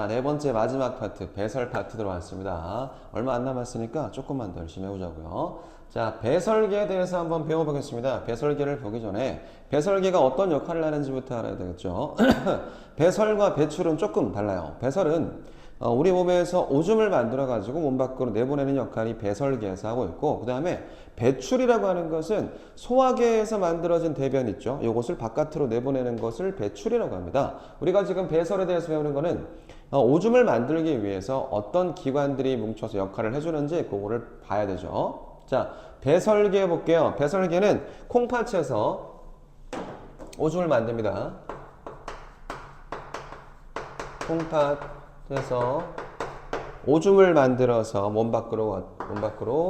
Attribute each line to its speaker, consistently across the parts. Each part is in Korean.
Speaker 1: 자, 네 번째 마지막 파트, 배설 파트 들어왔습니다. 얼마 안 남았으니까 조금만 더 열심히 해보자고요. 자, 배설계에 대해서 한번 배워보겠습니다. 배설계를 보기 전에 배설계가 어떤 역할을 하는지부터 알아야 되겠죠. 배설과 배출은 조금 달라요. 배설은 우리 몸에서 오줌을 만들어 가지고 몸 밖으로 내보내는 역할이 배설계에서 하고 있고, 그 다음에 배출이라고 하는 것은 소화계에서 만들어진 대변 있죠. 이것을 바깥으로 내보내는 것을 배출이라고 합니다. 우리가 지금 배설에 대해서 배우는 거는 오줌을 만들기 위해서 어떤 기관들이 뭉쳐서 역할을 해주는지 그거를 봐야 되죠. 자, 배설계 볼게요. 배설계는 콩팥에서 오줌을 만듭니다. 콩팥에서 오줌을 만들어서 몸 밖으로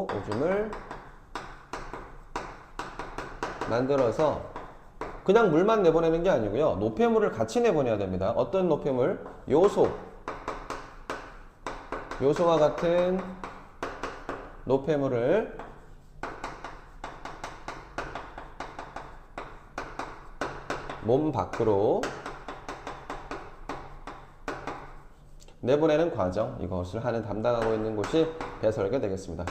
Speaker 1: 오줌을 만들어서 그냥 물만 내보내는 게 아니고요. 노폐물을 같이 내보내야 됩니다. 어떤 노폐물? 요소와 같은 노폐물을 몸 밖으로 내보내는 과정, 이것을 담당하고 있는 곳이 배설계 되겠습니다.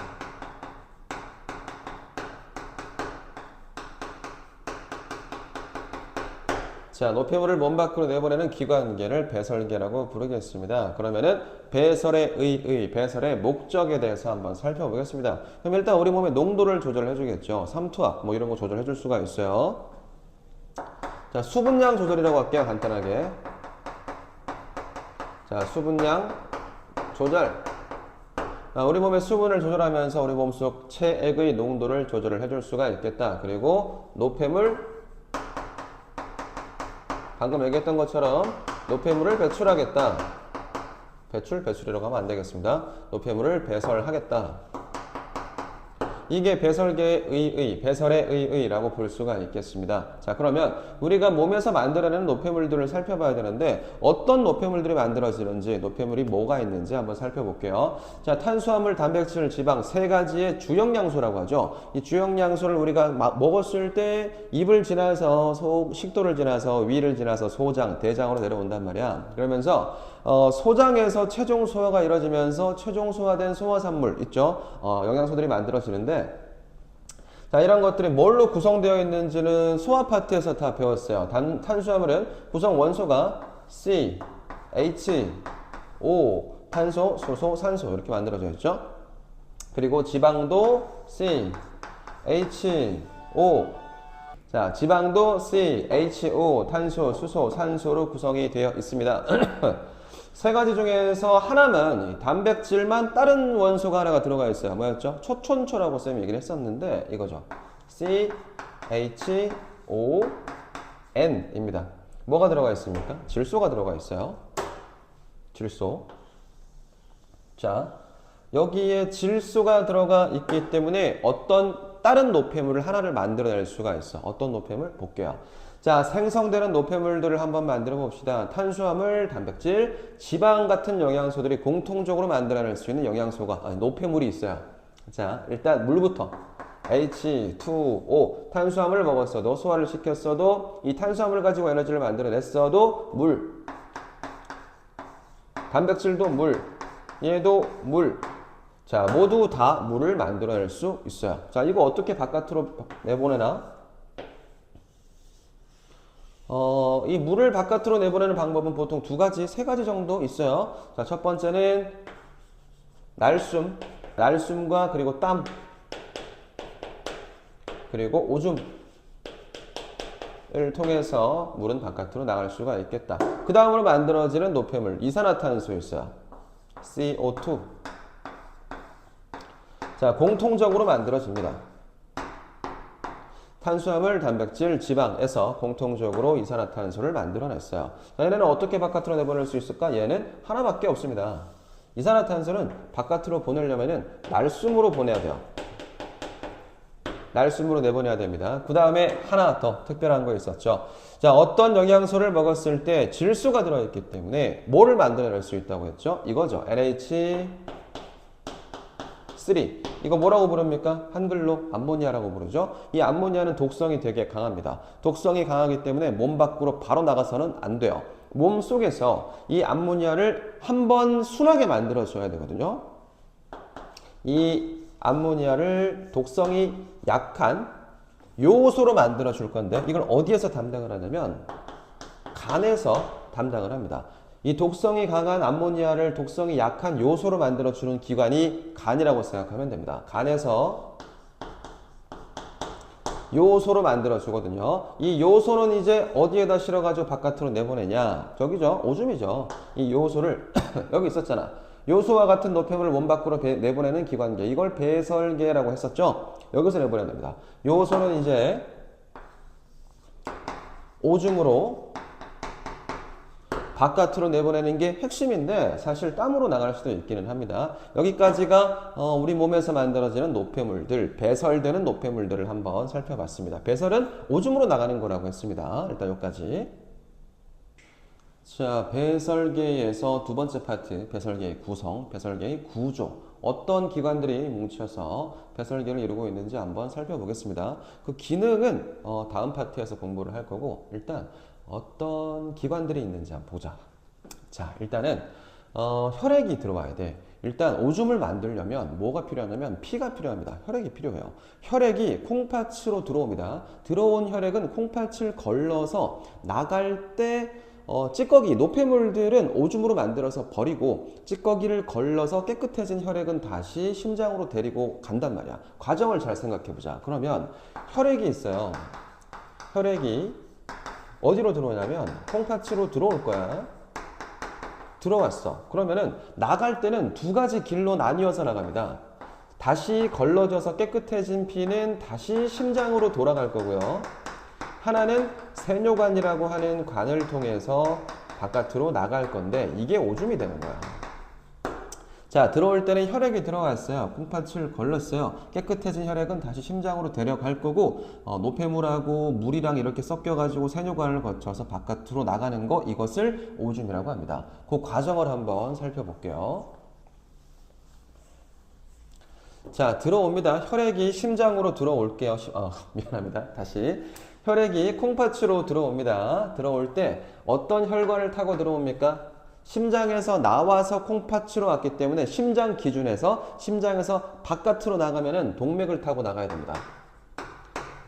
Speaker 1: 자, 노폐물을 몸 밖으로 내보내는 기관계를 배설계라고 부르겠습니다. 그러면은 배설의 목적에 대해서 한번 살펴보겠습니다. 그럼 일단 우리 몸의 농도를 조절해 주겠죠. 삼투압 뭐 이런 거 조절해 줄 수가 있어요. 자, 수분량 조절이라고 할게요. 간단하게. 자, 수분량 조절. 우리 몸의 수분을 조절하면서 우리 몸속 체액의 농도를 조절을 해줄 수가 있겠다. 그리고 노폐물, 방금 얘기했던 것처럼 노폐물을 배출하겠다. 배출이라고 하면 안 되겠습니다. 노폐물을 배설하겠다. 이게 배설의 의의라고 볼 수가 있겠습니다. 자, 그러면 우리가 몸에서 만들어내는 노폐물들을 살펴봐야 되는데 어떤 노폐물들이 만들어지는지, 노폐물이 뭐가 있는지 한번 살펴볼게요. 자, 탄수화물, 단백질, 지방 세 가지의 주영양소라고 하죠. 이 주영양소를 우리가 먹었을 때 입을 지나서 식도를 지나서 위를 지나서 소장, 대장으로 내려온단 말이야. 그러면서 소장에서 최종 소화가 이루어지면서 최종 소화된 소화산물 있죠. 영양소들이 만들어지는데, 자, 이런 것들이 뭘로 구성되어 있는지는 소화 파트에서 다 배웠어요. 탄수화물은 구성 원소가 C, H, O, 탄소, 수소, 산소 이렇게 만들어져 있죠. 그리고 지방도 C, H, O. 자, 지방도 C, H, O, 탄소, 수소, 산소로 구성이 되어 있습니다. 세 가지 중에서 하나만, 단백질만 다른 원소가 하나가 들어가 있어요. 뭐였죠? 초촌초라고 쌤이 얘기를 했었는데 이거죠. C, H, O, N 입니다. 뭐가 들어가 있습니까? 질소가 들어가 있어요. 질소. 자, 여기에 질소가 들어가 있기 때문에 어떤 다른 노폐물을 하나를 만들어낼 수가 있어. 어떤 노폐물? 볼게요. 자, 생성되는 노폐물들을 한번 만들어 봅시다. 탄수화물, 단백질, 지방 같은 영양소들이 공통적으로 만들어낼 수 있는 노폐물이 있어요. 자, 일단 물부터. H2O. 탄수화물을 먹었어도, 소화를 시켰어도, 이 탄수화물 가지고 에너지를 만들어냈어도 물. 단백질도 물. 얘도 물. 자, 모두 다 물을 만들어낼 수 있어요. 자, 이거 어떻게 바깥으로 내보내나? 이 물을 바깥으로 내보내는 방법은 보통 세 가지 정도 있어요. 자, 첫 번째는 날숨과 그리고 땀, 그리고 오줌을 통해서 물은 바깥으로 나갈 수가 있겠다. 그 다음으로 만들어지는 노폐물, 이산화탄소 있어요. CO2. 자, 공통적으로 만들어집니다. 탄수화물, 단백질, 지방에서 공통적으로 이산화탄소를 만들어냈어요. 자, 얘네는 어떻게 바깥으로 내보낼 수 있을까? 얘는 하나밖에 없습니다. 이산화탄소는 바깥으로 보내려면 날숨으로 보내야 돼요. 날숨으로 내보내야 됩니다. 그 다음에 하나 더 특별한 거 있었죠. 자, 어떤 영양소를 먹었을 때 질소가 들어있기 때문에 뭐를 만들어낼 수 있다고 했죠? 이거죠. NH3. 이거 뭐라고 부릅니까? 한글로 암모니아라고 부르죠. 이 암모니아는 독성이 되게 강합니다. 독성이 강하기 때문에 몸 밖으로 바로 나가서는 안 돼요. 몸 속에서 이 암모니아를 한번 순하게 만들어 줘야 되거든요. 이 암모니아를 독성이 약한 요소로 만들어 줄 건데 이걸 어디에서 담당을 하냐면 간에서 담당을 합니다. 이 독성이 강한 암모니아를 독성이 약한 요소로 만들어 주는 기관이 간이라고 생각하면 됩니다. 간에서 요소로 만들어 주거든요. 이 요소는 이제 어디에다 실어가지고 바깥으로 내보내냐? 저기죠. 오줌이죠. 이 요소를 여기 있었잖아. 요소와 같은 노폐물을 몸 밖으로 내보내는 기관계. 이걸 배설계라고 했었죠. 여기서 내보내야 됩니다. 요소는 이제 오줌으로 바깥으로 내보내는 게 핵심인데 사실 땀으로 나갈 수도 있기는 합니다. 여기까지가 우리 몸에서 만들어지는 노폐물들, 배설되는 노폐물들을 한번 살펴봤습니다. 배설은 오줌으로 나가는 거라고 했습니다. 일단 여기까지. 자, 배설계에서 두 번째 파트, 배설계의 구성, 배설계의 구조. 어떤 기관들이 뭉쳐서 배설계를 이루고 있는지 한번 살펴보겠습니다. 그 기능은 다음 파트에서 공부를 할 거고 일단 어떤 기관들이 있는지 한번 보자. 자, 일단은 혈액이 들어와야 돼. 일단 오줌을 만들려면 뭐가 필요하냐면 피가 필요합니다. 혈액이 필요해요. 혈액이 콩팥으로 들어옵니다. 들어온 혈액은 콩팥을 걸러서 나갈 때 찌꺼기, 노폐물들은 오줌으로 만들어서 버리고 찌꺼기를 걸러서 깨끗해진 혈액은 다시 심장으로 데리고 간단 말이야. 과정을 잘 생각해 보자. 그러면 혈액이 있어요. 혈액이 어디로 들어오냐면 콩팥으로 들어올 거야. 들어왔어. 그러면은 나갈 때는 두 가지 길로 나뉘어서 나갑니다. 다시 걸러져서 깨끗해진 피는 다시 심장으로 돌아갈 거고요. 하나는 세뇨관이라고 하는 관을 통해서 바깥으로 나갈 건데 이게 오줌이 되는 거야. 자, 들어올 때는 혈액이 들어왔어요. 콩팥을 걸렀어요. 깨끗해진 혈액은 다시 심장으로 데려갈 거고 노폐물하고 물이랑 이렇게 섞여가지고 세뇨관을 거쳐서 바깥으로 나가는 거 이것을 오줌이라고 합니다. 그 과정을 한번 살펴볼게요. 자, 들어옵니다. 혈액이 심장으로 들어올게요. 미안합니다. 다시. 혈액이 콩팥으로 들어옵니다. 들어올 때 어떤 혈관을 타고 들어옵니까? 심장에서 나와서 콩팥으로 왔기 때문에 심장 기준에서 심장에서 바깥으로 나가면은 동맥을 타고 나가야 됩니다.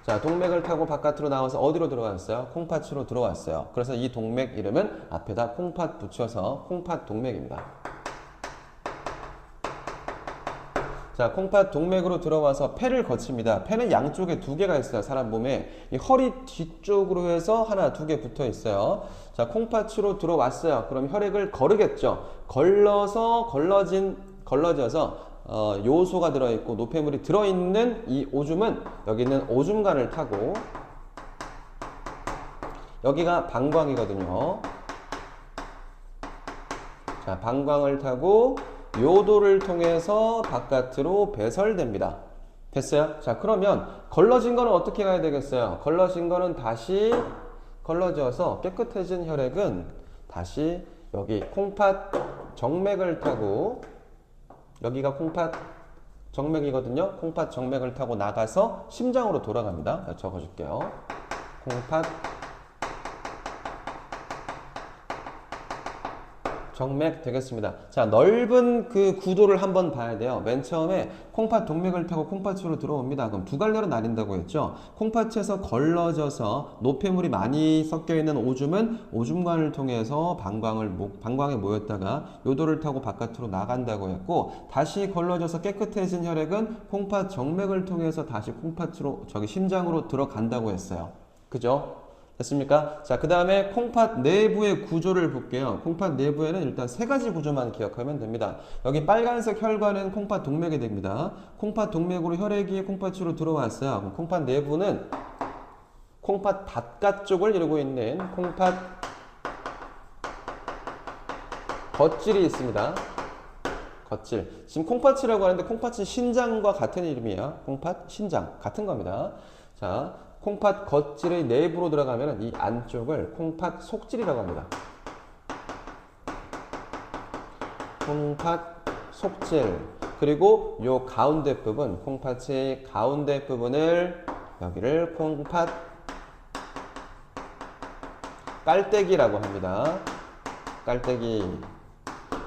Speaker 1: 자, 동맥을 타고 바깥으로 나와서 어디로 들어왔어요? 콩팥으로 들어왔어요. 그래서 이 동맥 이름은 앞에다 콩팥 붙여서 콩팥 동맥입니다. 자, 콩팥 동맥으로 들어와서 폐를 거칩니다. 폐는 양쪽에 두 개가 있어요. 사람 몸에. 이 허리 뒤쪽으로 해서 하나, 두 개 붙어 있어요. 자, 콩팥으로 들어왔어요. 그럼 혈액을 거르겠죠. 걸러져서 요소가 들어있고 노폐물이 들어있는 이 오줌은 여기 있는 오줌관을 타고 여기가 방광이거든요. 자, 방광을 타고 요도를 통해서 바깥으로 배설됩니다. 됐어요? 자, 그러면 걸러진 거는 어떻게 가야 되겠어요? 걸러진 거는 다시 걸러져서 깨끗해진 혈액은 다시 여기 콩팥 정맥을 타고 여기가 콩팥 정맥이거든요. 콩팥 정맥을 타고 나가서 심장으로 돌아갑니다. 적어줄게요. 콩팥 정맥 되겠습니다. 자, 넓은 그 구도를 한번 봐야 돼요. 맨 처음에 콩팥 동맥을 타고 콩팥으로 들어옵니다. 그럼 두 갈래로 나뉜다고 했죠. 콩팥에서 걸러져서 노폐물이 많이 섞여 있는 오줌은 오줌관을 통해서 방광에 모였다가 요도를 타고 바깥으로 나간다고 했고, 다시 걸러져서 깨끗해진 혈액은 콩팥 정맥을 통해서 다시 콩팥으로 심장으로 들어간다고 했어요. 그죠? 됐습니까? 자, 그 다음에 콩팥 내부의 구조를 볼게요. 콩팥 내부에는 일단 세 가지 구조만 기억하면 됩니다. 여기 빨간색 혈관은 콩팥 동맥이 됩니다. 콩팥 동맥으로 혈액이 콩팥으로 들어왔어요. 그럼 콩팥 내부는 콩팥 바깥쪽을 이루고 있는 콩팥 겉질이 있습니다. 겉질. 지금 콩팥이라고 하는데 콩팥은 신장과 같은 이름이에요. 콩팥, 신장. 같은 겁니다. 자, 콩팥 겉질의 내부로 들어가면 이 안쪽을 콩팥 속질이라고 합니다. 콩팥 속질. 그리고 요 가운데 부분, 콩팥의 가운데 부분을 여기를 콩팥 깔때기라고 합니다. 깔때기.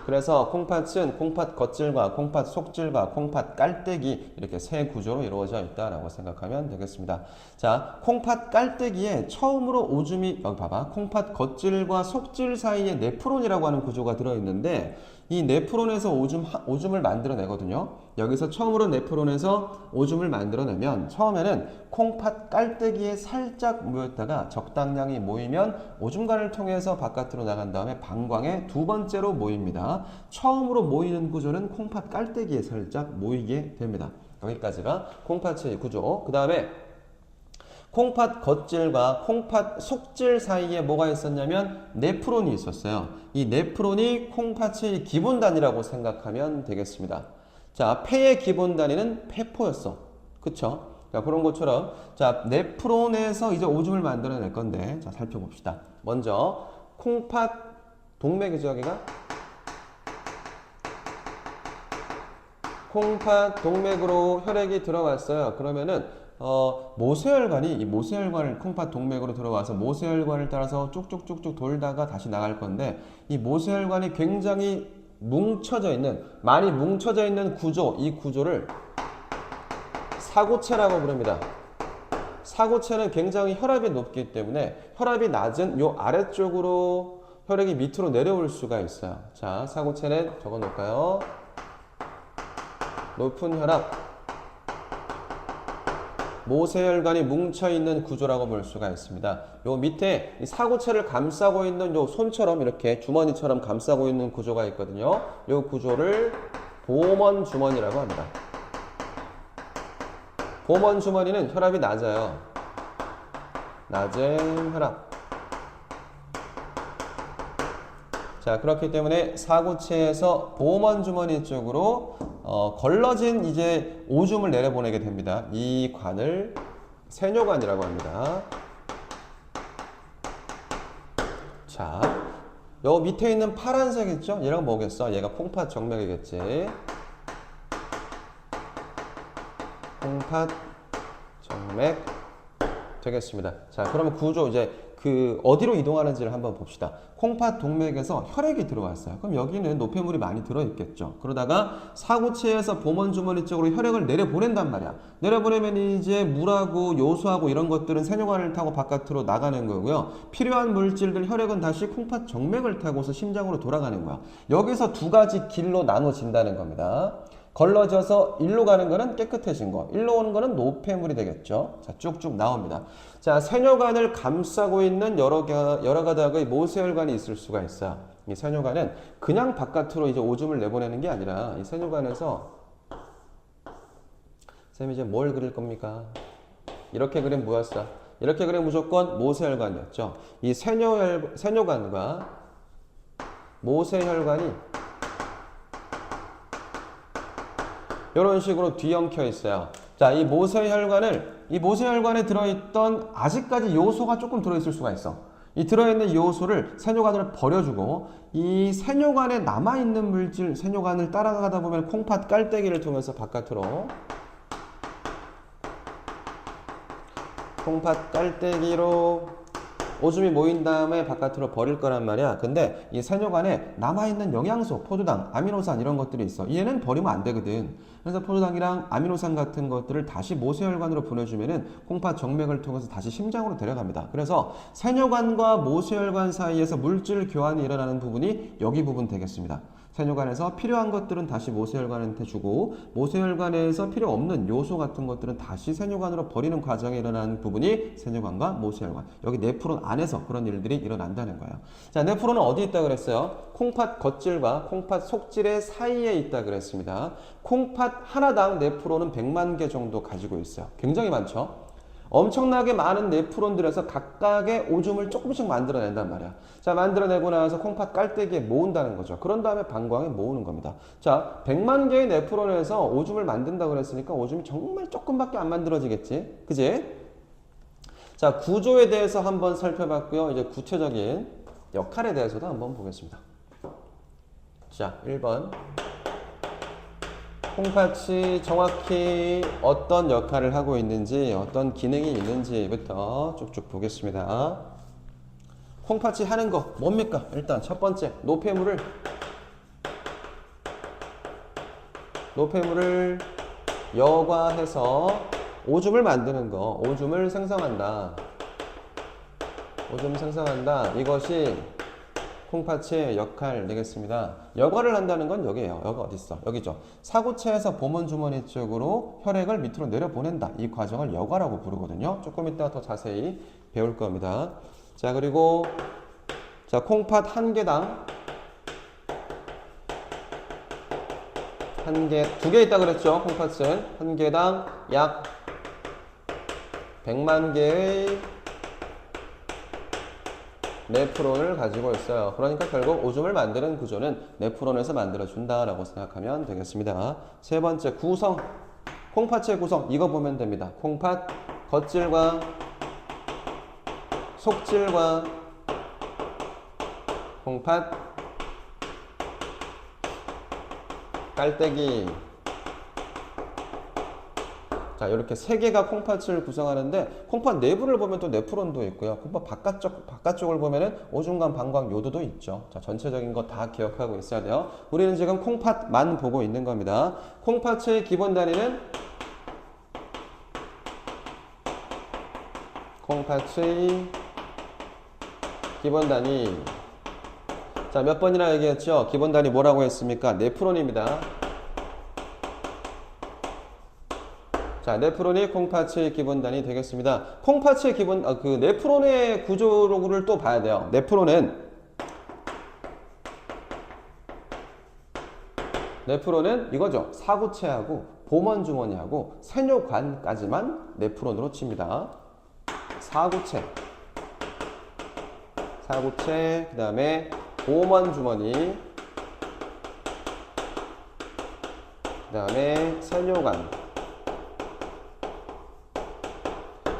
Speaker 1: 그래서 콩팥은 콩팥 겉질과 콩팥 속질과 콩팥 깔때기 이렇게 세 구조로 이루어져 있다라고 생각하면 되겠습니다. 자, 콩팥 깔때기에 처음으로 오줌이 여기 봐봐. 콩팥 겉질과 속질 사이에 네프론이라고 하는 구조가 들어있는데 이 네프론에서 오줌을 만들어내거든요. 여기서 처음으로 네프론에서 오줌을 만들어내면 처음에는 콩팥 깔때기에 살짝 모였다가 적당량이 모이면 오줌관을 통해서 바깥으로 나간 다음에 방광에 두 번째로 모입니다. 처음으로 모이는 구조는 콩팥 깔때기에 살짝 모이게 됩니다. 여기까지가 콩팥의 구조. 그 다음에 콩팥 겉질과 콩팥 속질 사이에 뭐가 있었냐면 네프론이 있었어요. 이 네프론이 콩팥의 기본 단위라고 생각하면 되겠습니다. 자, 폐의 기본 단위는 폐포였어. 그쵸? 자, 그런 것처럼 자, 네프론에서 이제 오줌을 만들어낼 건데 자, 살펴봅시다. 먼저 콩팥 동맥이죠, 여기가? 콩팥 동맥으로 혈액이 들어왔어요. 그러면은 모세혈관이 이 모세혈관을 콩팥 동맥으로 들어와서 모세혈관을 따라서 쭉쭉쭉쭉 돌다가 다시 나갈 건데 이 모세혈관이 굉장히 뭉쳐져 있는 많이 뭉쳐져 있는 구조, 이 구조를 사고체라고 부릅니다. 사고체는 굉장히 혈압이 높기 때문에 혈압이 낮은 요 아래쪽으로 혈액이 밑으로 내려올 수가 있어요. 자, 사고체는 적어 놓을까요? 높은 혈압 모세혈관이 뭉쳐있는 구조라고 볼 수가 있습니다. 요 밑에 이 사고체를 감싸고 있는 요 손처럼 이렇게 주머니처럼 감싸고 있는 구조가 있거든요. 요 구조를 보먼 주머니라고 합니다. 보먼 주머니는 혈압이 낮아요. 낮은 혈압. 자, 그렇기 때문에 사고체에서 보먼 주머니 쪽으로 걸러진 이제 오줌을 내려보내게 됩니다. 이 관을 세뇨관이라고 합니다. 자, 요 밑에 있는 파란색 있죠? 얘랑 뭐겠어? 얘가 콩팥 정맥이겠지. 콩팥 정맥 되겠습니다. 자, 그러면 구조 이제 그 어디로 이동하는지를 한번 봅시다. 콩팥 동맥에서 혈액이 들어왔어요. 그럼 여기는 노폐물이 많이 들어있겠죠. 그러다가 사고체에서 보먼 주머니 쪽으로 혈액을 내려보낸단 말이야. 내려보내면 이제 물하고 요소하고 이런 것들은 세뇨관을 타고 바깥으로 나가는 거고요. 필요한 물질들 혈액은 다시 콩팥 정맥을 타고서 심장으로 돌아가는 거야. 여기서 두 가지 길로 나눠진다는 겁니다. 걸러져서 일로 가는 거는 깨끗해진 거, 일로 오는 거는 노폐물이 되겠죠. 자, 쭉쭉 나옵니다. 자, 세뇨관을 감싸고 있는 여러 가닥의 모세혈관이 있을 수가 있어요. 이 세뇨관은 그냥 바깥으로 이제 오줌을 내보내는 게 아니라 이 세뇨관에서 쌤 이제 뭘 그릴 겁니까? 이렇게 그리면 뭐였어? 이렇게 그리면 무조건 모세혈관이었죠. 이 세뇨관과 모세혈관이 이런 식으로 뒤엉켜 있어요. 자, 이 모세혈관에 들어있던 아직까지 요소가 조금 들어있을 수가 있어. 이 들어있는 요소를 세뇨관으로 버려주고 이 세뇨관에 남아있는 물질, 세뇨관을 따라가다 보면 콩팥 깔때기를 통해서 바깥으로 콩팥 깔때기로 오줌이 모인 다음에 바깥으로 버릴 거란 말이야. 근데 이 세뇨관에 남아있는 영양소, 포도당, 아미노산 이런 것들이 있어. 얘는 버리면 안 되거든. 그래서 포도당이랑 아미노산 같은 것들을 다시 모세혈관으로 보내주면은 콩팥 정맥을 통해서 다시 심장으로 데려갑니다. 그래서 세뇨관과 모세혈관 사이에서 물질 교환이 일어나는 부분이 여기 부분 되겠습니다. 세뇨관에서 필요한 것들은 다시 모세혈관한테 주고 모세혈관에서 필요 없는 요소 같은 것들은 다시 세뇨관으로 버리는 과정에 일어나는 부분이 세뇨관과 모세혈관. 여기 네프론 안에서 그런 일들이 일어난다는 거예요. 자, 네프론은 어디 있다 그랬어요? 콩팥 겉질과 콩팥 속질의 사이에 있다 그랬습니다. 콩팥 하나당 네프론은 100만 개 정도 가지고 있어요. 굉장히 많죠? 엄청나게 많은 네프론들에서 각각의 오줌을 조금씩 만들어낸단 말이야. 자, 만들어내고 나서 콩팥 깔때기에 모은다는 거죠. 그런 다음에 방광에 모으는 겁니다. 자, 100만 개의 네프론에서 오줌을 만든다고 그랬으니까 오줌이 정말 조금밖에 안 만들어지겠지? 그지? 자, 구조에 대해서 한번 살펴봤고요. 이제 구체적인 역할에 대해서도 한번 보겠습니다. 자, 1번. 콩팥이 정확히 어떤 역할을 하고 있는지, 어떤 기능이 있는지부터 쭉쭉 보겠습니다. 콩팥이 하는 거 뭡니까? 일단 첫 번째 노폐물을 여과해서 오줌을 만드는 거, 오줌을 생성한다. 오줌 생성한다. 이것이 콩팥의 역할 되겠습니다. 여과를 한다는 건 여기에요. 여가 어디 있어? 여기죠. 사구체에서 보문주머니 쪽으로 혈액을 밑으로 내려보낸다. 이 과정을 여과라고 부르거든요. 조금 이따 더 자세히 배울 겁니다. 자, 그리고 자, 콩팥 한 개당 두 개 있다 그랬죠. 콩팥은 한 개당 약 100만 개의 네프론을 가지고 있어요. 그러니까 결국 오줌을 만드는 구조는 네프론에서 만들어준다라고 생각하면 되겠습니다. 세 번째 구성, 콩팥의 구성 이거 보면 됩니다. 콩팥 겉질과 속질과 콩팥 깔때기. 자, 이렇게 세 개가 콩팥을 구성하는데 콩팥 내부를 보면 또 네프론도 있고요. 콩팥 바깥쪽을 보면은 오줌관, 방광, 요도도 있죠. 자, 전체적인 거 다 기억하고 있어야 돼요. 우리는 지금 콩팥만 보고 있는 겁니다. 콩팥의 기본 단위는 콩팥의 기본 단위. 자, 몇 번이나 얘기했죠? 기본 단위 뭐라고 했습니까? 네프론입니다. 자, 네프론이 콩팥의 기본 단위 되겠습니다. 콩팥의 기본, 네프론의 구조를 또 봐야 돼요. 네프론은 이거죠. 사구체하고 보먼주머니하고 세뇨관까지만 네프론으로 칩니다. 사구체, 그 다음에 보먼주머니, 그 다음에 세뇨관.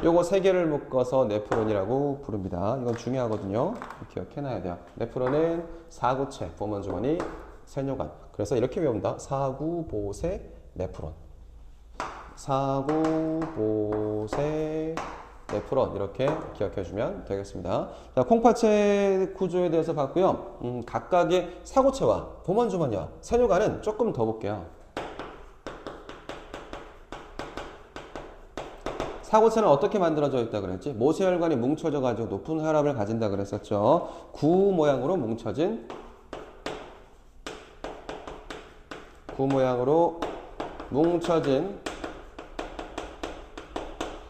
Speaker 1: 요거 세 개를 묶어서 네프론이라고 부릅니다. 이건 중요하거든요. 기억해놔야 돼요. 네프론은 사구체, 보먼주머니, 세뇨관. 그래서 이렇게 외운다. 사구보세 네프론. 사구보세 네프론. 이렇게 기억해주면 되겠습니다. 자, 콩팥의 구조에 대해서 봤고요. 각각의 사구체와 보먼주머니와 세뇨관은 조금 더 볼게요. 사구체는 어떻게 만들어져 있다 그랬지? 모세혈관이 뭉쳐져 가지고 높은 혈압을 가진다 그랬었죠. 구 모양으로 뭉쳐진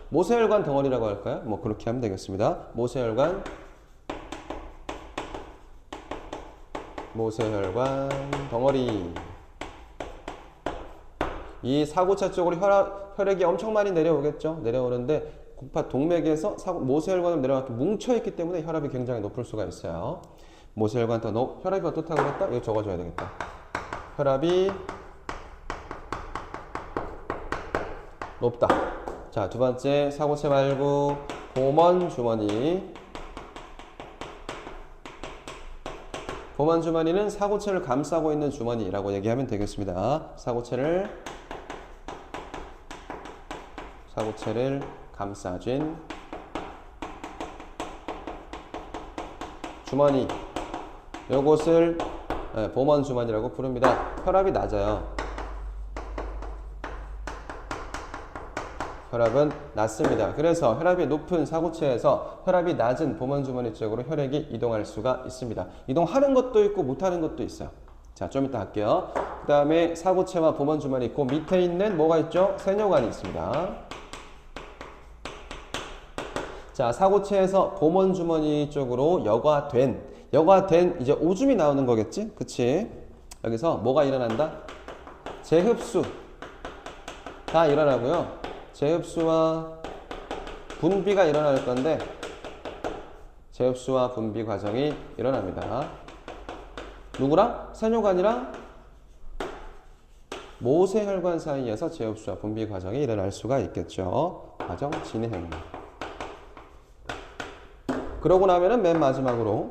Speaker 1: 모세혈관 덩어리라고 할까요? 뭐 그렇게 하면 되겠습니다. 모세혈관 덩어리. 이 사구체 쪽으로 혈액이 엄청 많이 내려오겠죠. 내려오는데 콩팥 동맥에서 모세혈관으로 내려가게 뭉쳐있기 때문에 혈압이 굉장히 높을 수가 있어요. 모세혈관 혈압이 어떻다고 그랬다? 이거 적어줘야 되겠다. 혈압이 높다. 자, 두 번째 사구체 말고 보먼주머니. 보먼주머니는 사구체를 감싸고 있는 주머니라고 얘기하면 되겠습니다. 사구체를 감싸진 주머니. 요것을 보먼주머니라고 부릅니다. 혈압이 낮아요. 혈압은 낮습니다. 그래서 혈압이 높은 사구체에서 혈압이 낮은 보먼주머니 쪽으로 혈액이 이동할 수가 있습니다. 이동하는 것도 있고 못하는 것도 있어요. 자, 좀 이따 할게요. 그 다음에 사구체와 보먼주머니, 그 밑에 있는 뭐가 있죠? 세뇨관이 있습니다. 자, 사구체에서 보먼주머니 쪽으로 여과된 이제 오줌이 나오는 거겠지? 그치? 여기서 뭐가 일어난다? 재흡수가 일어나고요. 재흡수와 분비가 일어날 건데 재흡수와 분비 과정이 일어납니다. 누구랑? 세뇨관이랑 모세혈관 사이에서 재흡수와 분비 과정이 일어날 수가 있겠죠. 과정 진행. 그러고 나면은 맨 마지막으로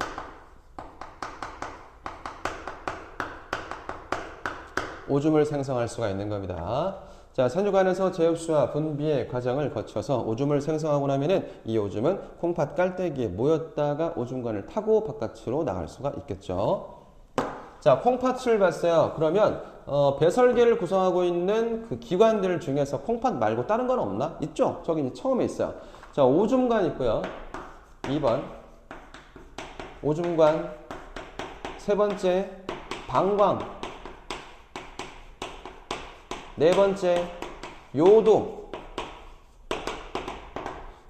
Speaker 1: 오줌을 생성할 수가 있는 겁니다. 자, 산유관에서 제흡수와 분비의 과정을 거쳐서 오줌을 생성하고 나면은 이 오줌은 콩팥 깔때기에 모였다가 오줌관을 타고 바깥으로 나갈 수가 있겠죠. 자, 콩팥을 봤어요. 그러면 배설계를 구성하고 있는 그 기관들 중에서 콩팥 말고 다른 건 없나? 있죠? 저기 처음에 있어요. 자, 오줌관 있고요. 2번 오줌관, 세 번째 방광, 네 번째 요도.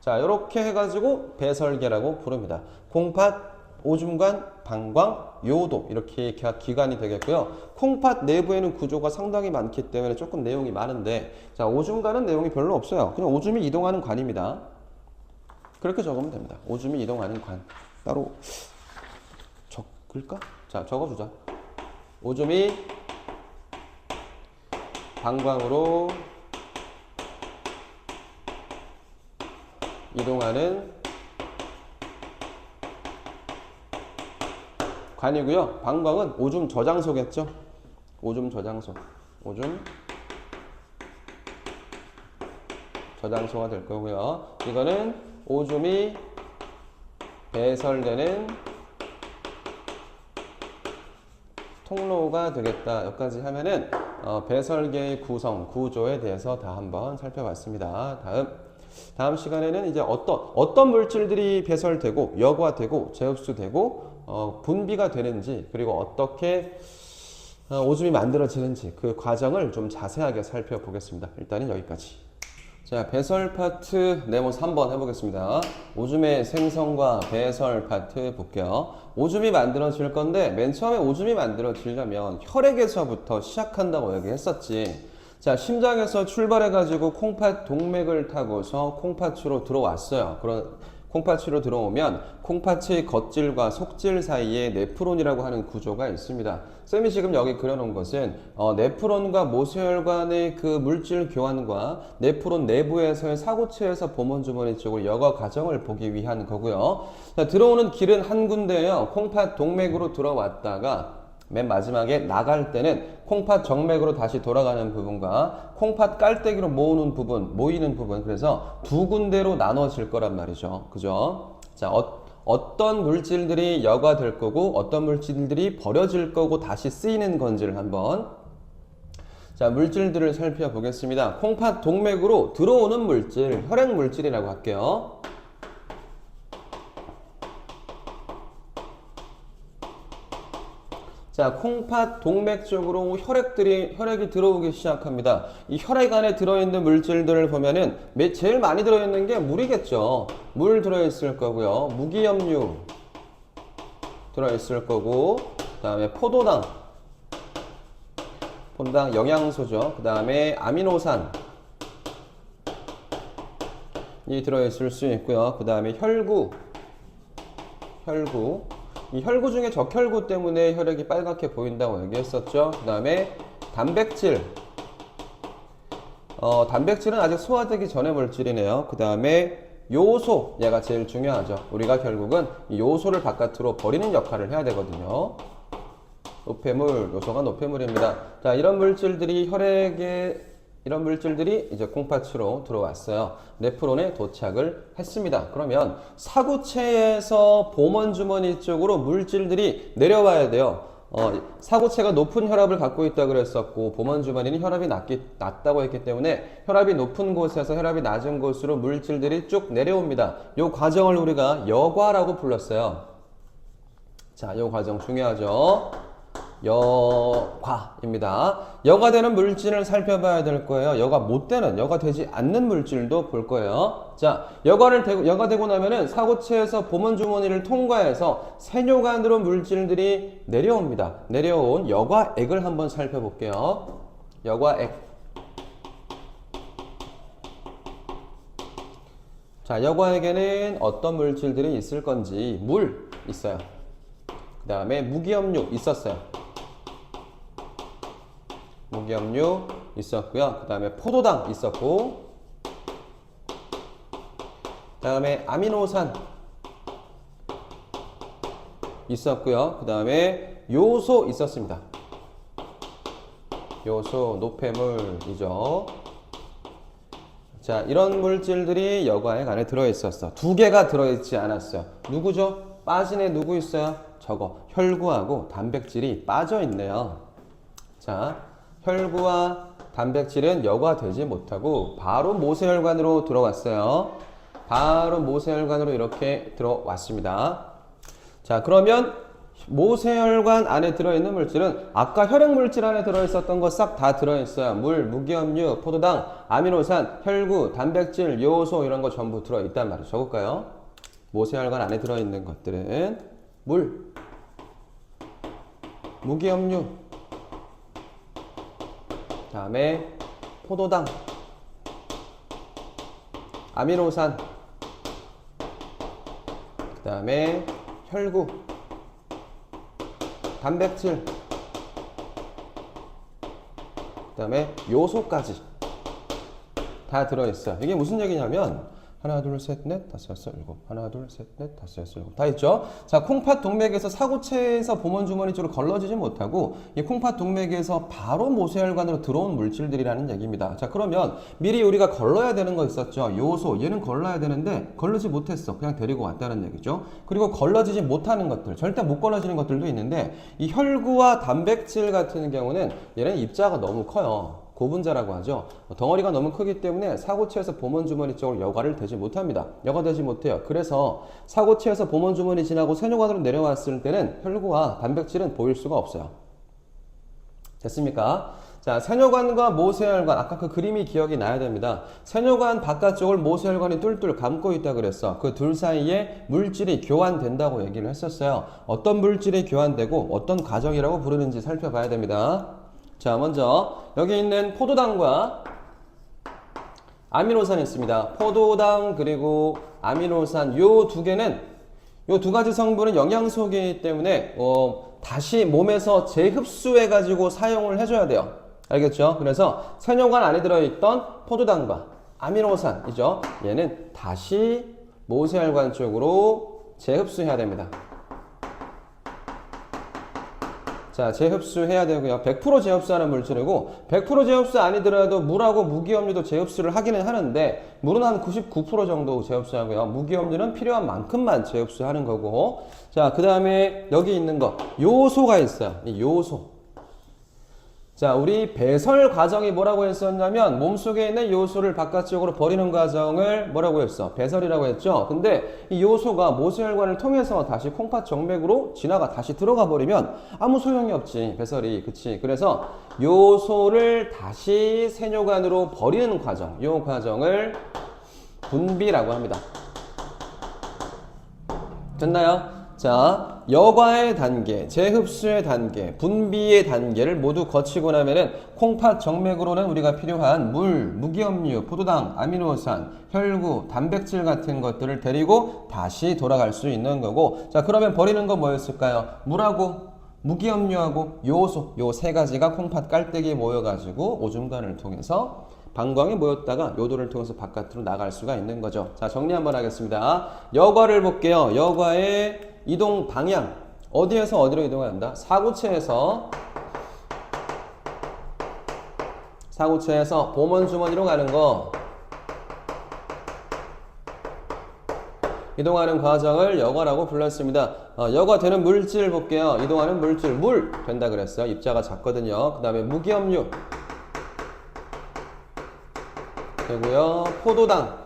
Speaker 1: 자, 이렇게 해가지고 배설계라고 부릅니다. 콩팥, 오줌관, 방광, 요도 이렇게 기관이 되겠고요. 콩팥 내부에는 구조가 상당히 많기 때문에 조금 내용이 많은데, 자, 오줌관은 내용이 별로 없어요. 그냥 오줌이 이동하는 관입니다. 그렇게 적으면 됩니다. 오줌이 이동하는 관. 따로 적을까? 자, 적어주자. 오줌이 방광으로 이동하는 관이고요. 방광은 오줌 저장소겠죠. 오줌 저장소. 오줌 저장소가 될 거고요. 이거는 오줌이 배설되는 통로가 되겠다. 여기까지 하면은 배설계의 구성, 구조에 대해서 다 한번 살펴봤습니다. 다음 시간에는 이제 어떤 물질들이 배설되고 여과되고 재흡수되고 분비가 되는지, 그리고 어떻게 오줌이 만들어지는지 그 과정을 좀 자세하게 살펴보겠습니다. 일단은 여기까지. 자, 배설 파트 네모스 한번 해보겠습니다. 오줌의 생성과 배설 파트 볼게요. 오줌이 만들어질 건데 맨 처음에 오줌이 만들어지려면 혈액에서부터 시작한다고 얘기했었지. 자, 심장에서 출발해가지고 콩팥 동맥을 타고서 콩팥으로 들어왔어요. 콩팥으로 들어오면 콩팥의 겉질과 속질 사이에 네프론이라고 하는 구조가 있습니다. 쌤이 지금 여기 그려놓은 것은 네프론과 모세혈관의 그 물질 교환과 네프론 내부에서의 사고체에서 보문주머니 쪽으로 여과 과정을 보기 위한 거고요. 자, 들어오는 길은 한 군데예요. 콩팥 동맥으로 들어왔다가 맨 마지막에 나갈 때는 콩팥 정맥으로 다시 돌아가는 부분과 콩팥 깔때기로 모이는 부분, 그래서 두 군데로 나눠질 거란 말이죠. 그죠? 자, 어떤 물질들이 여과될 거고 어떤 물질들이 버려질 거고 다시 쓰이는 건지를 한번, 자, 물질들을 살펴보겠습니다. 콩팥 동맥으로 들어오는 물질, 혈액 물질이라고 할게요. 자, 콩팥 동맥 쪽으로 혈액이 들어오기 시작합니다. 이 혈액 안에 들어있는 물질들을 보면은 제일 많이 들어있는 게 물이겠죠. 물 들어있을 거고요. 무기염류 들어있을 거고, 그 다음에 포도당 영양소죠. 그 다음에 아미노산이 들어있을 수 있고요. 그 다음에 혈구. 이 혈구 중에 적혈구 때문에 혈액이 빨갛게 보인다고 얘기했었죠. 그 다음에 단백질. 단백질은 아직 소화되기 전의 물질이네요. 그 다음에 요소. 얘가 제일 중요하죠. 우리가 결국은 이 요소를 바깥으로 버리는 역할을 해야 되거든요. 노폐물, 요소가 노폐물입니다. 자, 이런 물질들이 이제 콩팥으로 들어왔어요. 네프론에 도착을 했습니다. 그러면 사구체에서 보먼주머니 쪽으로 물질들이 내려와야 돼요. 사구체가 높은 혈압을 갖고 있다고 그랬었고, 보먼주머니는 혈압이 낮다고 했기 때문에 혈압이 높은 곳에서 혈압이 낮은 곳으로 물질들이 쭉 내려옵니다. 이 과정을 우리가 여과라고 불렀어요. 자, 이 과정 중요하죠. 여과입니다. 여과되는 물질을 살펴봐야 될 거예요. 여과되지 않는 물질도 볼 거예요. 자, 여과되고 나면은 사고체에서 보문주머니를 통과해서 세뇨관으로 물질들이 내려옵니다. 내려온 여과액을 한번 살펴볼게요. 여과액. 자, 여과액에는 어떤 물질들이 있을 건지. 물 있어요. 그 다음에 무기염류 있었어요. 무기염류 있었고요. 그 다음에 포도당 있었고, 그 다음에 아미노산 있었고요. 그 다음에 요소 있었습니다. 요소, 노폐물이죠. 자, 이런 물질들이 여과액 안에 들어있었어. 두 개가 들어있지 않았어요. 누구죠? 빠진 애 누구 있어요? 저거. 혈구하고 단백질이 빠져 있네요. 자, 혈구와 단백질은 여과되지 못하고 바로 모세혈관으로 들어왔어요. 바로 모세혈관으로 이렇게 들어왔습니다. 자, 그러면 모세혈관 안에 들어있는 물질은 아까 혈액물질 안에 들어있었던 거 싹 다 들어있어요. 물, 무기염류, 포도당, 아미노산, 혈구, 단백질, 요소 이런 거 전부 들어있단 말이에요. 적을까요? 모세혈관 안에 들어있는 것들은 물, 무기염류, 다음에 포도당, 아미노산, 그 다음에 혈구, 단백질, 그 다음에 요소까지 다 들어있어요. 이게 무슨 얘기냐면 하나, 둘, 셋, 넷, 다섯, 여섯, 일곱. 하나, 둘, 셋, 넷, 다섯, 여섯, 일곱. 다 있죠? 자, 콩팥 동맥에서 사고체에서 보먼주머니 쪽으로 걸러지지 못하고 이 콩팥 동맥에서 바로 모세혈관으로 들어온 물질들이라는 얘기입니다. 자, 그러면 미리 우리가 걸러야 되는 거 있었죠? 요소. 얘는 걸러야 되는데 걸르지 못했어. 그냥 데리고 왔다는 얘기죠. 그리고 걸러지지 못하는 것들, 절대 못 걸러지는 것들도 있는데 이 혈구와 단백질 같은 경우는 얘는 입자가 너무 커요. 고분자라고 하죠. 덩어리가 너무 크기 때문에 사고체에서 보먼주머니 쪽으로 여과를 되지 못합니다. 여과되지 못해요. 그래서 사고체에서 보먼주머니 지나고 세뇨관으로 내려왔을 때는 혈구와 단백질은 보일 수가 없어요. 됐습니까? 자, 세뇨관과 모세혈관, 아까 그 그림이 기억이 나야 됩니다. 세뇨관 바깥쪽을 모세혈관이 뚫뚫 감고 있다 그랬어. 그 둘 사이에 물질이 교환된다고 얘기를 했었어요. 어떤 물질이 교환되고 어떤 과정이라고 부르는지 살펴봐야 됩니다. 자, 먼저 여기 있는 포도당과 아미노산이 있습니다. 포도당 그리고 아미노산 요 두 개는 요 두 가지 성분은 영양소이기 때문에 다시 몸에서 재흡수해 가지고 사용을 해줘야 돼요. 알겠죠? 그래서 세뇨관 안에 들어있던 포도당과 아미노산이죠. 얘는 다시 모세혈관 쪽으로 재흡수해야 됩니다. 자, 재흡수해야 되고요. 100% 재흡수하는 물질이고 100% 재흡수 아니더라도 물하고 무기염류도 재흡수를 하기는 하는데 물은 한 99% 정도 재흡수하고요. 무기염류는 필요한 만큼만 재흡수하는 거고. 자, 그 다음에 여기 있는 거 요소가 있어요. 이 요소. 자, 우리 배설 과정이 뭐라고 했었냐면 몸속에 있는 요소를 바깥쪽으로 버리는 과정을 뭐라고 했어? 배설이라고 했죠. 근데 이 요소가 모세혈관을 통해서 다시 콩팥 정맥으로 지나가 다시 들어가 버리면 아무 소용이 없지. 배설이. 그치? 그래서 요소를 다시 세뇨관으로 버리는 과정, 이 과정을 분비라고 합니다. 됐나요? 자, 여과의 단계, 재흡수의 단계, 분비의 단계를 모두 거치고 나면은 콩팥 정맥으로는 우리가 필요한 물, 무기염류, 포도당, 아미노산, 혈구, 단백질 같은 것들을 데리고 다시 돌아갈 수 있는 거고. 자, 그러면 버리는 건 뭐였을까요? 물하고 무기염류하고 요소, 요 세 가지가 콩팥 깔때기에 모여가지고 오줌관을 통해서 방광에 모였다가 요도를 통해서 바깥으로 나갈 수가 있는 거죠. 자, 정리 한번 하겠습니다. 여과를 볼게요. 여과의 이동 방향. 어디에서 어디로 이동해야 한다? 사구체에서 보먼주머니로 가는 거. 이동하는 과정을 여과라고 불렀습니다. 여과되는 물질 볼게요. 이동하는 물질, 물 된다 그랬어요. 입자가 작거든요. 그 다음에 무기염류 되고요. 포도당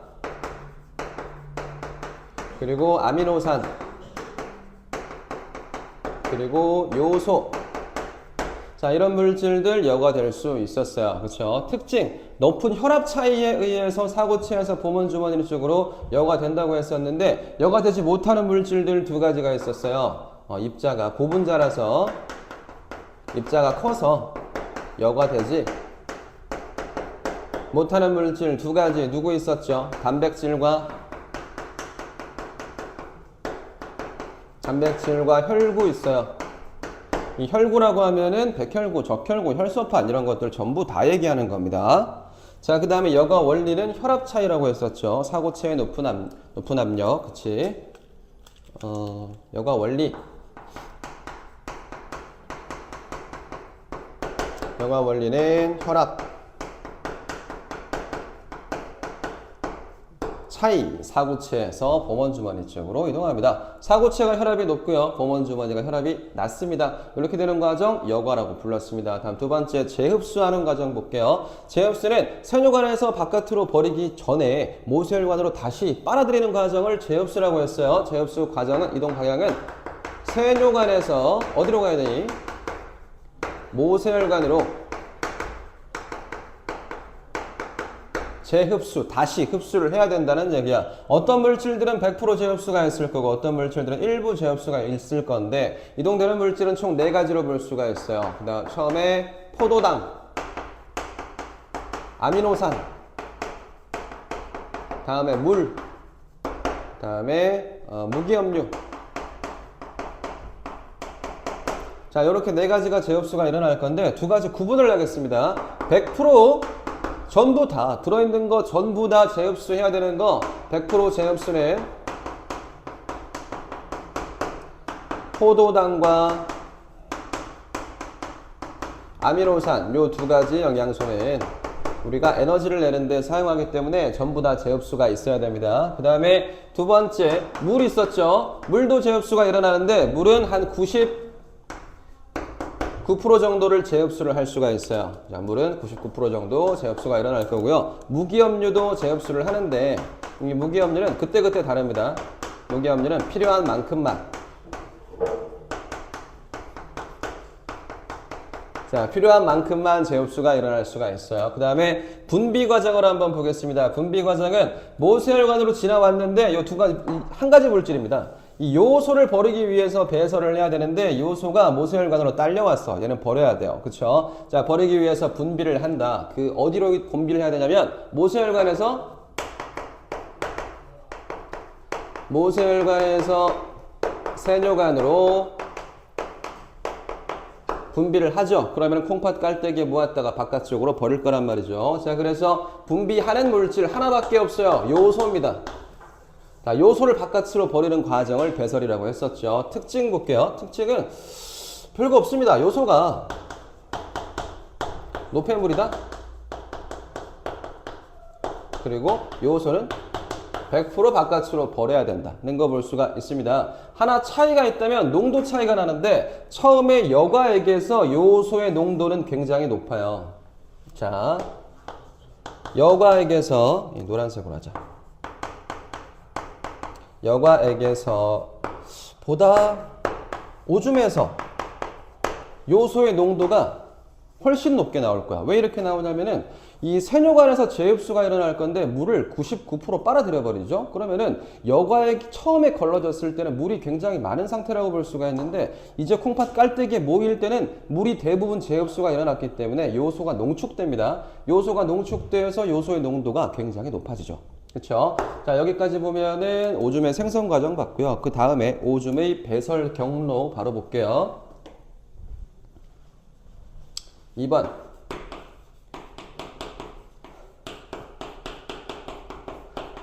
Speaker 1: 그리고 아미노산 그리고 요소. 자, 이런 물질들 여과될 수 있었어요. 그렇죠? 특징, 높은 혈압 차이에 의해서 사고체에서 보먼주머니 쪽으로 여과된다고 했었는데 여과되지 못하는 물질들 두 가지가 있었어요. 입자가 고분자라서 입자가 커서 여과되지 못하는 물질 두 가지 누구 있었죠? 단백질과 혈구 있어요. 이 혈구라고 하면은 백혈구, 적혈구, 혈소판 이런 것들 전부 다 얘기하는 겁니다. 자, 그 다음에 여과 원리는 혈압 차이라고 했었죠. 사고체의 높은 압력, 그치? 여과 원리. 여과 원리는 차이, 사구체에서 범원주머니 쪽으로 이동합니다. 사구체가 혈압이 높고요. 범원주머니가 혈압이 낮습니다. 이렇게 되는 과정 여과라고 불렀습니다. 다음 두 번째 재흡수하는 과정 볼게요. 재흡수는 세뇨관에서 바깥으로 버리기 전에 모세혈관으로 다시 빨아들이는 과정을 재흡수라고 했어요. 재흡수 과정은 이동 방향은 세뇨관에서 어디로 가야 되니? 모세혈관으로 재흡수, 다시 흡수를 해야 된다는 얘기야. 어떤 물질들은 100% 재흡수가 있을 거고 어떤 물질들은 일부 재흡수가 있을 건데 이동되는 물질은 총 4가지로 볼 수가 있어요. 그다음 처음에 포도당, 아미노산, 다음에 물, 다음에 무기염류. 자, 이렇게 4가지가 재흡수가 일어날 건데 2가지 구분을 하겠습니다. 100% 전부 다 들어있는 거 전부 다 재흡수해야 되는 거 100% 재흡수는 포도당과 아미노산 요 2가지 영양소는 우리가 에너지를 내는데 사용하기 때문에 전부 다 재흡수가 있어야 됩니다. 그 다음에 두 번째 물 있었죠. 물도 재흡수가 일어나는데 물은 한 9% 정도를 재흡수를 할 수가 있어요. 자, 물은 99% 정도 재흡수가 일어날 거고요. 무기염류도 재흡수를 하는데 이 무기염류는 그때그때 다릅니다. 무기염류는 필요한 만큼만. 자, 필요한 만큼만 재흡수가 일어날 수가 있어요. 그 다음에 분비 과정을 한번 보겠습니다. 분비 과정은 모세혈관으로 지나왔는데 한 가지 물질입니다. 이 요소를 버리기 위해서 배설을 해야 되는데 요소가 모세혈관으로 딸려왔어. 얘는 버려야 돼요. 그쵸? 자, 버리기 위해서 분비를 한다. 그 어디로 분비를 해야 되냐면 모세혈관에서 세뇨관으로 분비를 하죠. 그러면 콩팥 깔때기에 모았다가 바깥쪽으로 버릴 거란 말이죠. 자, 그래서 분비하는 물질 하나밖에 없어요. 요소입니다. 자, 요소를 바깥으로 버리는 과정을 배설이라고 했었죠. 특징 볼게요. 특징은 별거 없습니다. 요소가 노폐물이다. 그리고 요소는 100% 바깥으로 버려야 된다는 거 볼 수가 있습니다. 하나 차이가 있다면 농도 차이가 나는데 처음에 여과액에서 요소의 농도는 굉장히 높아요. 자, 여과액에서 노란색으로 하자. 여과액에서 보다 오줌에서 요소의 농도가 훨씬 높게 나올 거야. 왜 이렇게 나오냐면은 이 세뇨관에서 재흡수가 일어날 건데 물을 99% 빨아들여 버리죠. 그러면은 여과액이 처음에 걸러졌을 때는 물이 굉장히 많은 상태라고 볼 수가 있는데 이제 콩팥 깔때기에 모일 때는 물이 대부분 재흡수가 일어났기 때문에 요소가 농축됩니다. 요소가 농축되어서 요소의 농도가 굉장히 높아지죠. 그렇죠? 자, 여기까지 보면은 오줌의 생성 과정 봤고요. 그 다음에 오줌의 배설 경로 바로 볼게요. 2번.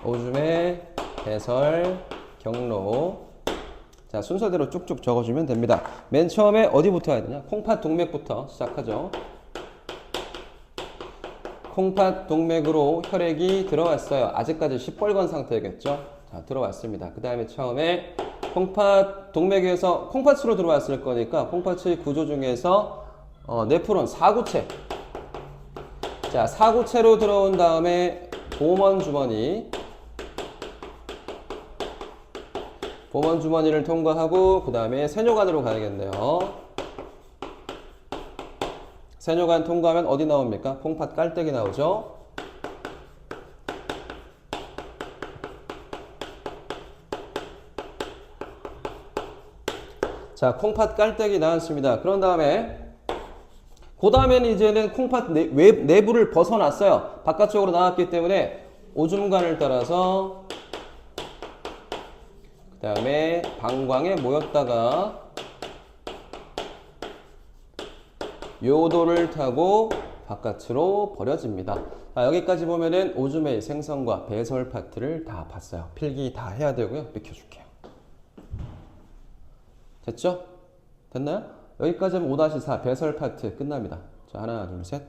Speaker 1: 오줌의 배설 경로. 자, 순서대로 쭉쭉 적어주면 됩니다. 맨 처음에 어디부터 해야 되냐? 콩팥 동맥부터 시작하죠. 콩팥 동맥으로 혈액이 들어왔어요. 아직까지 시뻘건 상태겠죠? 자, 들어왔습니다. 그 다음에 처음에 콩팥 동맥에서 콩팥으로 들어왔을 거니까 콩팥의 구조 중에서 네프론, 사구체. 자, 사구체로 들어온 다음에 보먼주머니. 보먼주머니를 통과하고 그 다음에 세뇨관으로 가야겠네요. 세뇨관 통과하면 어디 나옵니까? 콩팥 깔때기 나오죠? 자, 콩팥 깔때기 나왔습니다. 그런 다음에 그 다음에는 이제는 콩팥 내부를 벗어났어요. 바깥쪽으로 나왔기 때문에 오줌관을 따라서 그 다음에 방광에 모였다가 요도를 타고 바깥으로 버려집니다. 자, 여기까지 보면은 오줌의 생성과 배설 파트를 다 봤어요. 필기 다 해야 되고요. 비켜줄게요. 됐죠? 됐나요? 여기까지 하면 5-4 배설 파트 끝납니다. 자, 하나, 둘, 셋.